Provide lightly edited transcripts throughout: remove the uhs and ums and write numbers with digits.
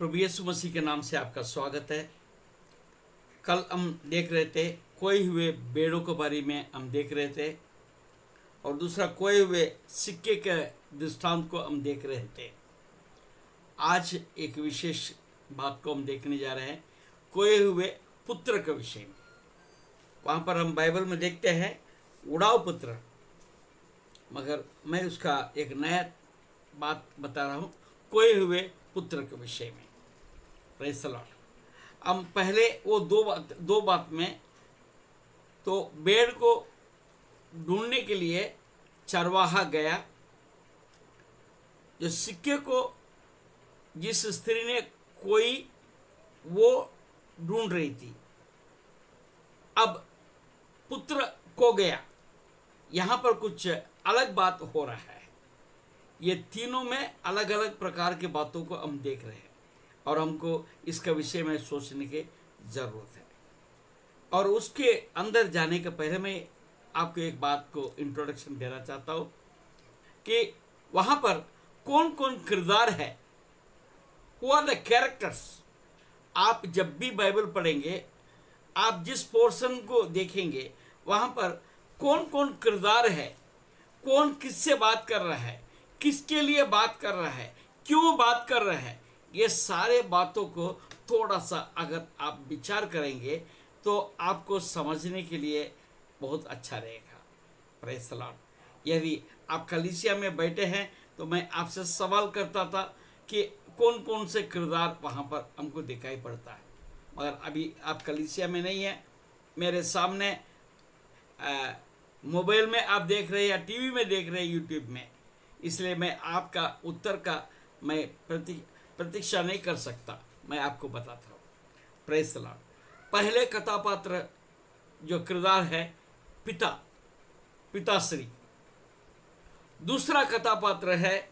प्रभु यीशु मसीह के नाम से आपका स्वागत है। कल हम देख रहे थे खोए हुए भेड़ों के बारे में हम देख रहे थे, और दूसरा खोए हुए सिक्के के दृष्टांत को हम देख रहे थे। आज एक विशेष बात को हम देखने जा रहे हैं, खोए हुए पुत्र के विषय में। वहाँ पर हम बाइबल में देखते हैं उड़ाव पुत्र, मगर मैं उसका एक नया बात बता रहा हूँ, खोए हुए पुत्र के विषय में। Praise the Lord. हम पहले वो दो बात में तो भेड़ को ढूंढने के लिए चरवाहा गया, जो सिक्के को जिस स्त्री ने कोई वो ढूंढ रही थी, अब पुत्र को गया। यहाँ पर कुछ अलग बात हो रहा है। ये तीनों में अलग अलग प्रकार की बातों को हम देख रहे हैं, और हमको इसका विषय में सोचने की ज़रूरत है। और उसके अंदर जाने के पहले मैं आपको एक बात को इंट्रोडक्शन देना चाहता हूँ कि वहाँ पर कौन कौन किरदार है, हु आर द कैरेक्टर्स। आप जब भी बाइबल पढ़ेंगे, आप जिस पोर्शन को देखेंगे, वहाँ पर कौन कौन किरदार है, कौन किससे बात कर रहा है, किसके लिए बात कर रहा है, क्यों बात कर रहा है, ये सारे बातों को थोड़ा सा अगर आप विचार करेंगे तो आपको समझने के लिए बहुत अच्छा रहेगा। Praise the Lord. यदि आप कलीसिया में बैठे हैं तो मैं आपसे सवाल करता था कि कौन कौन से किरदार वहाँ पर हमको दिखाई पड़ता है, मगर अभी आप कलीसिया में नहीं हैं, मेरे सामने मोबाइल में आप देख रहे हैं या टीवी में देख रहे हैं, यूट्यूब में, इसलिए मैं आपका उत्तर का मैं प्रतीक्षा नहीं कर सकता, मैं आपको बताता हूँ। Praise the Lord. पहले कथापात्र जो किरदार है पिताश्री। दूसरा कथापात्र है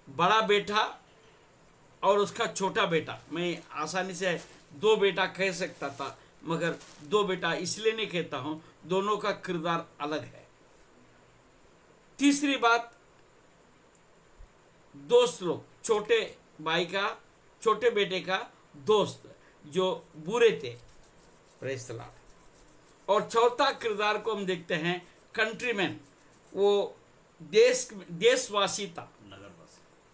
बड़ा बेटा और उसका छोटा बेटा। मैं आसानी से दो बेटा कह सकता था, मगर दो बेटा इसलिए नहीं कहता हूँ, दोनों का किरदार अलग है। तीसरी बात, दोस्त लोग, छोटे भाई का, छोटे बेटे का दोस्त जो बुरे थे। Praise the Lord. और चौथा किरदार को हम देखते हैं कंट्रीमैन, वो देशवासी था,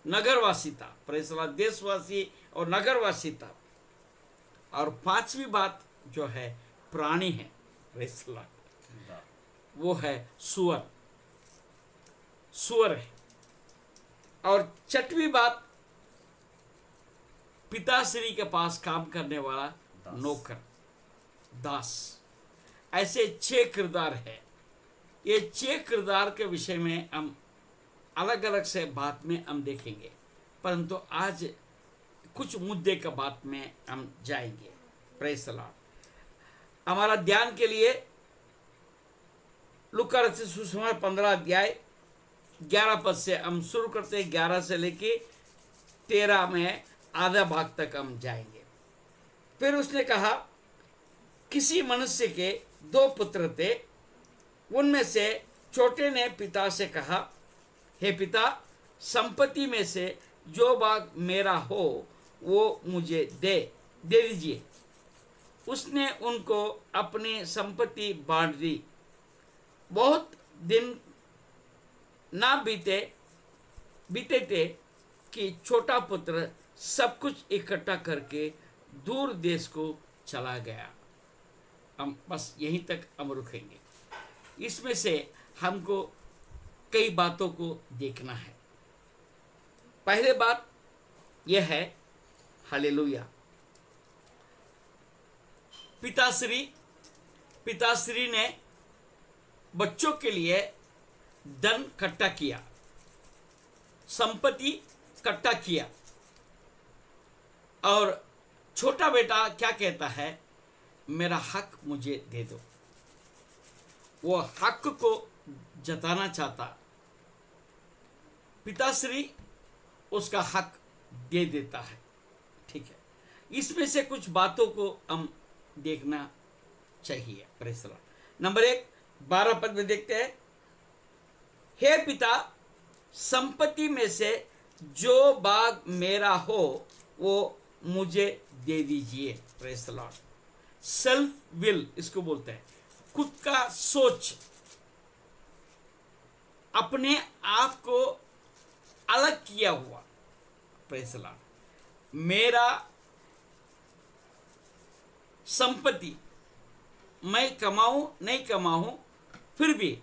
नगरवासी था। Praise the Lord. देशवासी और नगरवासी था। और पांचवी बात जो है प्राणी है। Praise the Lord. वो है सुअर है। और छठवीं बात, पिताश्री के पास काम करने वाला नौकर, दास। ऐसे 6 किरदार है। ये 6 किरदार के विषय में हम अलग अलग से बात में हम देखेंगे, परंतु आज कुछ मुद्दे का बात में हम जाएंगे। Praise the Lord. हमारा ध्यान के लिए लूका रचित सुसमाचार 15 अध्याय 11 पद से हम शुरू करते हैं। 11 से लेके 13 में आधा भाग तक हम जाएंगे। फिर उसने कहा, किसी मनुष्य के 2 पुत्र थे। उनमें से छोटे ने पिता से कहा, हे पिता, संपत्ति में से जो भाग मेरा हो वो मुझे दे दीजिए। उसने उनको अपनी संपत्ति बांट दी। बहुत दिन ना बीते थे कि छोटा पुत्र सब कुछ इकट्ठा करके दूर देश को चला गया। हम बस यहीं तक हम रुकेंगे। इसमें से हमको कई बातों को देखना है। पहले बात यह है, हालेलुया, पिताश्री ने बच्चों के लिए धन इकट्ठा किया, संपत्ति इकट्ठा किया। और छोटा बेटा क्या कहता है, मेरा हक मुझे दे दो। वो हक को जताना चाहता, पिताश्री उसका हक दे देता है। ठीक है, इसमें से कुछ बातों को हम देखना चाहिए। Praise the Lord. नंबर 1, 12 पद में देखते हैं, हे पिता, संपत्ति में से जो बाग मेरा हो वो मुझे दे दीजिए। Praise the Lord. Self will इसको बोलते हैं, खुद का सोच, अपने आप को अलग किया हुआ। Praise the Lord. मेरा संपत्ति मैं कमाऊं नहीं कमाऊं, फिर भी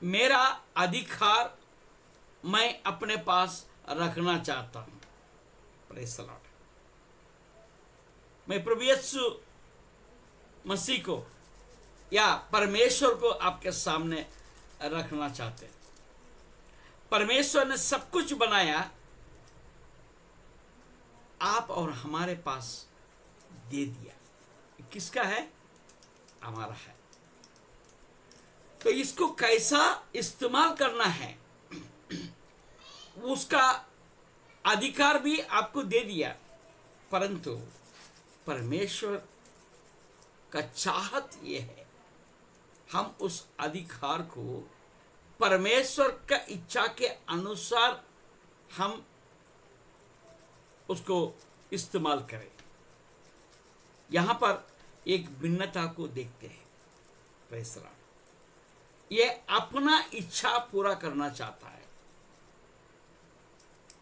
मेरा अधिकार मैं अपने पास रखना चाहता हूं। Praise the Lord. मैं प्रभु यीशु मसीह को या परमेश्वर को आपके सामने रखना चाहते हैं। परमेश्वर ने सब कुछ बनाया, आप और हमारे पास दे दिया। किसका है? हमारा है। तो इसको कैसा इस्तेमाल करना है उसका अधिकार भी आपको दे दिया, परंतु परमेश्वर का चाहत यह है हम उस अधिकार को परमेश्वर का इच्छा के अनुसार हम उसको इस्तेमाल करें। यहां पर एक भिन्नता को देखते हैं। Praise the Lord. ये अपना इच्छा पूरा करना चाहता है।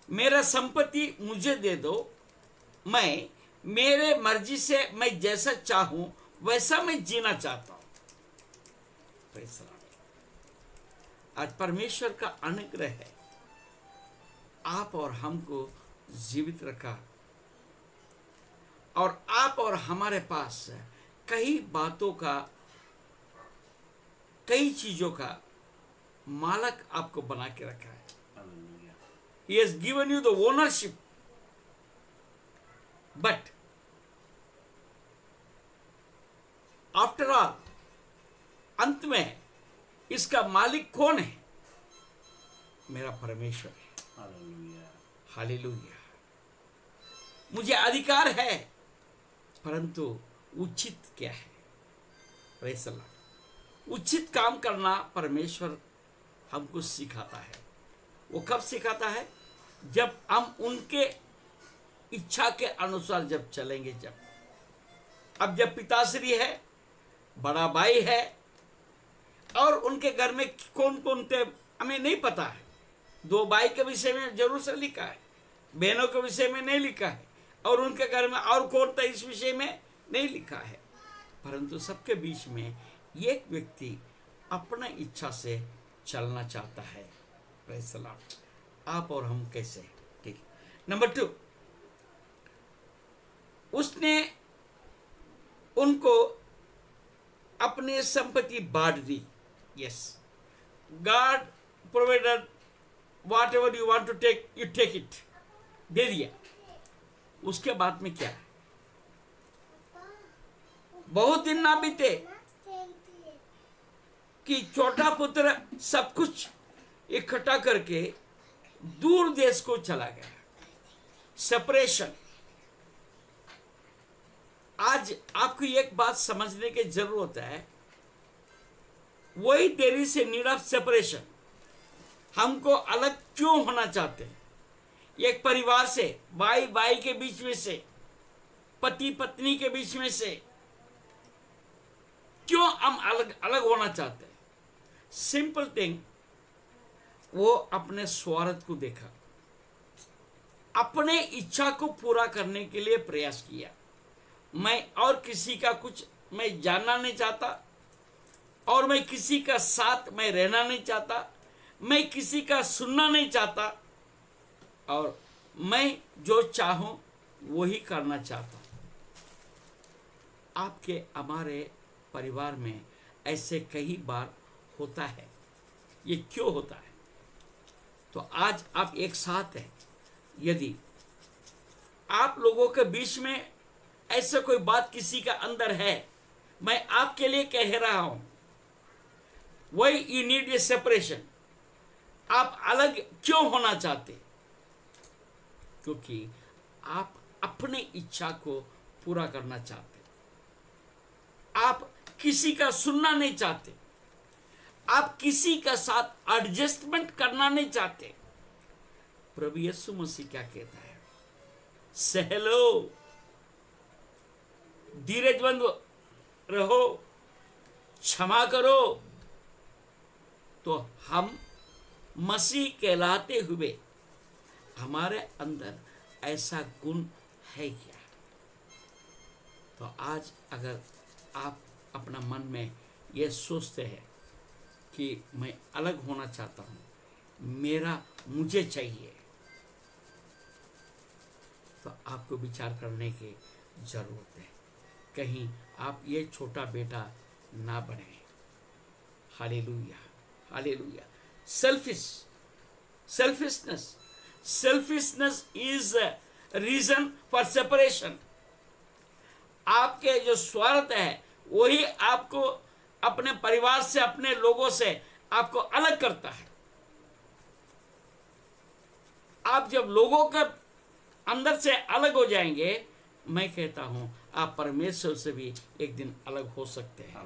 मेरा संपत्ति मुझे दे दो, मैं मेरे मर्जी से मैं जैसा चाहूं वैसा मैं जीना चाहता हूं। Praise the Lord. आज परमेश्वर का अनुग्रह है, आप और हमको जीवित रखा, और आप और हमारे पास कई बातों का, कई चीजों का मालक आपको बना के रखा है। He has given you the ownership, but after all, अंत में इसका मालिक कौन है? मेरा परमेश्वर है। हालेलुया। मुझे अधिकार है, परंतु उचित क्या है? Praise the Lord. उचित काम करना परमेश्वर हमको सिखाता है। वो कब सिखाता है? जब हम उनके इच्छा के अनुसार जब चलेंगे। अब जब पिताश्री है, बड़ा भाई है, और उनके घर में कौन कौन थे हमें नहीं पता है। दो भाई के विषय में जरूर से लिखा है, बहनों के विषय में नहीं लिखा है, और उनके घर में और कौन था इस विषय में नहीं लिखा है। परंतु सबके बीच में एक व्यक्ति अपना इच्छा से चलना चाहता है। Praise the Lord. आप और हम कैसे? ठीक। नंबर 2, उसने उनको अपनी संपत्ति बांट दी। Yes, god provided whatever you want to take, you take it. दे दिया। उसके बाद में क्या है? बहुत दिन ना बीते कि छोटा पुत्र सब कुछ इकट्ठा करके दूर देश को चला गया। सेपरेशन। आज आपको एक बात समझने की जरूरत है, वही there is a need of separation. हमको अलग क्यों होना चाहते हैं? एक परिवार से, भाई भाई के बीच में से, पति पत्नी के बीच में से क्यों हम अलग अलग होना चाहते हैं? सिंपल थिंग, वो अपने स्वार्थ को देखा, अपने इच्छा को पूरा करने के लिए प्रयास किया। मैं और किसी का कुछ मैं जानना नहीं चाहता, और मैं किसी का साथ मैं रहना नहीं चाहता, मैं किसी का सुनना नहीं चाहता, और मैं जो चाहूं वही करना चाहता हूं। आपके हमारे परिवार में ऐसे कई बार होता है। ये क्यों होता है? तो आज आप एक साथ हैं, यदि आप लोगों के बीच में ऐसा कोई बात किसी का अंदर है, मैं आपके लिए कह रहा हूं, वही यू नीड ए सेपरेशन। आप अलग क्यों होना चाहते? क्योंकि आप अपनी इच्छा को पूरा करना चाहते, आप किसी का सुनना नहीं चाहते, आप किसी का साथ एडजस्टमेंट करना नहीं चाहते, प्रभु यीशु मसीह क्या कहता है? सह लो, धीरजमंद रहो, क्षमा करो, तो हम मसीह कहलाते हुए हमारे अंदर ऐसा गुण है क्या? तो आज अगर आप अपना मन में ये सोचते हैं कि मैं अलग होना चाहता हूँ, मुझे चाहिए, तो आपको विचार करने की जरूरत है। कहीं आप ये छोटा बेटा ना बने। Hallelujah, hallelujah. Selfishness is reason for separation. आपके जो स्वार्थ है वही आपको अपने परिवार से, अपने लोगों से आपको अलग करता है। आप जब लोगों के अंदर से अलग हो जाएंगे, मैं कहता हूं आप परमेश्वर से भी एक दिन अलग हो सकते हैं।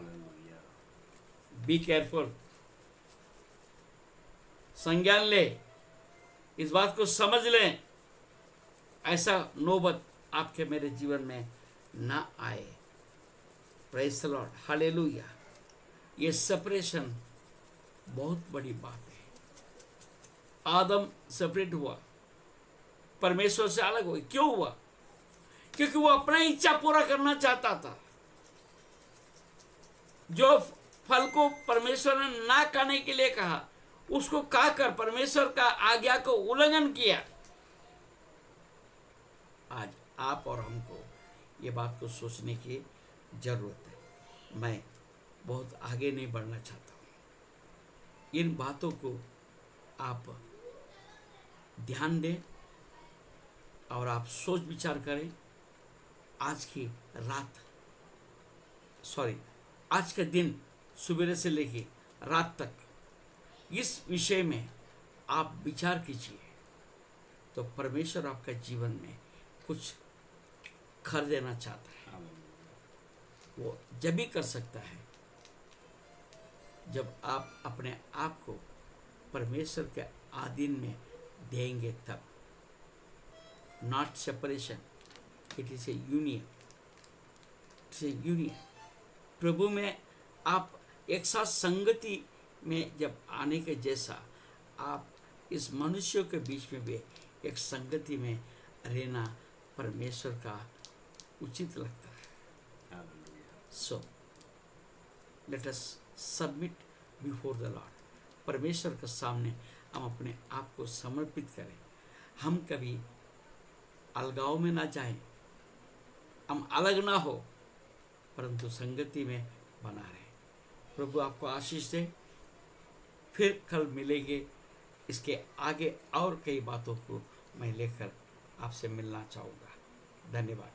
बी केयरफुल, संज्ञान ले, इस बात को समझ लें, ऐसा नौबत आपके मेरे जीवन में ना आए। Praise the Lord, hallelujah. ये सेपरेशन बहुत बड़ी बात है। आदम सेपरेट हुआ, परमेश्वर से अलग हुए। क्यों हुआ? क्योंकि वो अपना इच्छा पूरा करना चाहता था। जो फल को परमेश्वर ने ना खाने के लिए कहा, उसको खाकर परमेश्वर का आज्ञा को उल्लंघन किया। आज आप और हमको ये बात को सोचने की जरूरत है। मैं बहुत आगे नहीं बढ़ना चाहता हूँ। इन बातों को आप ध्यान दें और आप सोच विचार करें। आज के दिन सुबह से लेके रात तक इस विषय में आप विचार कीजिए, तो परमेश्वर आपका जीवन में कुछ कर देना चाहता है। वो जब भी कर सकता है जब आप अपने आप को परमेश्वर के अधीन में देंगे, तब। Not separation, it is a union. प्रभु में आप एक साथ संगति में जब आने के जैसा, आप इस मनुष्यों के बीच में भी एक संगति में रहना परमेश्वर का उचित लगता है। So let us submit before the Lord. परमेश्वर के सामने हम अपने आप को समर्पित करें। हम कभी अलगाव में ना जाएं, हम अलग ना हो, परंतु संगति में बना रहे। प्रभु आपको आशीष दे। फिर कल मिलेंगे। इसके आगे और कई बातों को मैं लेकर आपसे मिलना चाहूँगा। धन्यवाद।